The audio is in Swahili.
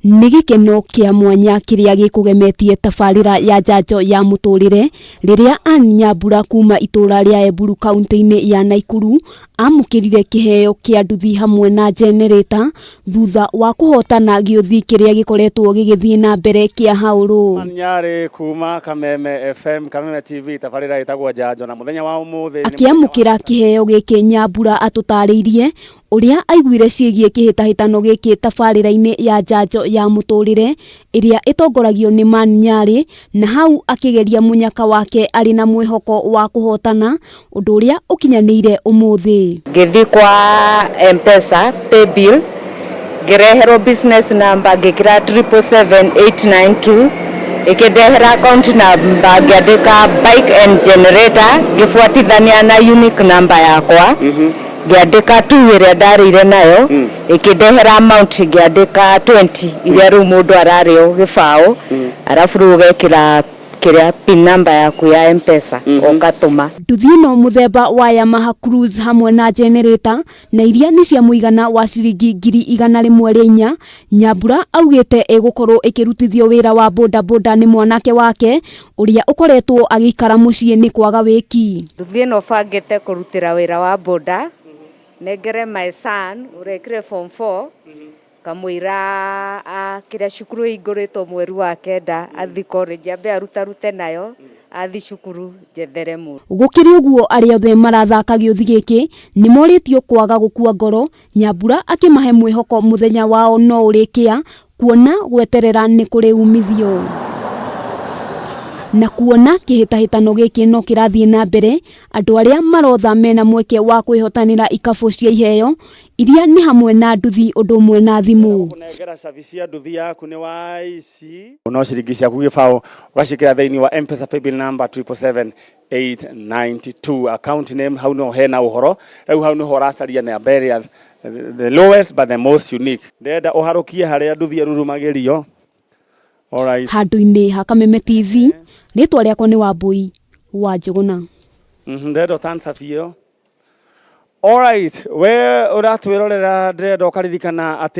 Nĩ gĩkeno kĩa mwanya kĩrĩa gĩkũgemetie tabarĩra ya Njanjo ya Muturire rĩrĩa Nyambura kuma itũra rĩa Embu kaunti-inĩ ya Nakuru amukirire kiheo kĩa nduthi hamwe na generator thutha wa kũhotana giuthi kĩrĩa gikoretwo gigithii na mbere kĩa haũrũ. Nyarĩ kuma Kameme FM, Kameme TV, tabarĩra ĩtagwo Njanjo na muthenya wa ũmũthĩ. Akiamukira kiheo gĩkĩ Nyambura atũtarĩirie ũrĩa aiguire ciĩgiĩ kĩhĩtahĩtano gĩkĩ tabarĩra-ini ya Njanjo ya Muturire iria itongoragio nĩ Nyarĩ na hau akĩgeria munyaka wake arĩ na mwĩhoko wa kũhotana ũndũ ũrĩa ũkinyanĩire ũmũthĩ. Ngĩthi kwa M-Pesa pay bill ngĩreherwo business number ngĩkĩra 777892 ikĩndehera account number ngĩandĩka bike and generator ngĩbuatithania na unique number yakwa ngĩandĩka tu ĩrĩa ndarĩire nayo ikĩndehera amount ngĩandĩka 20 iria rĩu mũndũ ararĩo gĩbaũ arabu rĩu ũgekĩra kiria pin number yaku ya M-Pesa ũgatũma. Nduthi ĩno muthemba wa Yamaha Cruz hamwe na generator na iria nĩ cia mũigana wa ciringi 104 Nyambura augĩte ĩgũkorwo ĩkĩrutithio wĩra wa boda boda nĩ mwanake wake ũrĩa ũkoretwo agĩikara mũciĩ nĩ kwaga wĩki. Nduthi ĩno bangĩte kũrutĩra wĩra wa boda negere my son ũrekire form 4 kamwira kĩrĩa cukuru ĩngũrĩtwo mweri wa kenda athi college ambe arutarute nayo athi cukuru jethere mu. Gũkĩrĩ ũguo arĩa othe marathaka giuthi gĩkĩ nĩ morĩtio kwaga gũkua ngoro, Nyambura akĩmahe mwĩhoko muthenya wao no ũrĩkĩa kuona gweterera nĩ kũrĩ umithio. Na kuona kĩhĩtahĩtano gĩkĩ no kĩrathiĩ na mbere, andũ arĩa marotha mena mweke wa kwĩhotanĩra ikabũ cia iheo iria nĩ hamwe na nduthi ũndũ ũmwe na thimũ. Kũnengera service ya nduthi yaku nĩ wa ici no ciringi ciaku gĩbaũ ũgacikĩra thĩinĩ wa M-Pesa paybill number 777892 account name hau no hena ũhoro rĩu hau nĩho ũracaria nambere ya the lowest but the most unique. Ndenda ũharũkie harĩa nduthi ĩrurumagĩrio. Alright. Handũ-inĩ ha Kameme TV rĩtwa rĩakwa nĩ Wambui wa Njũgũna. Ndenda tansafio. Alright, we ũratwĩrorera ndenda ũkaririkana atĩ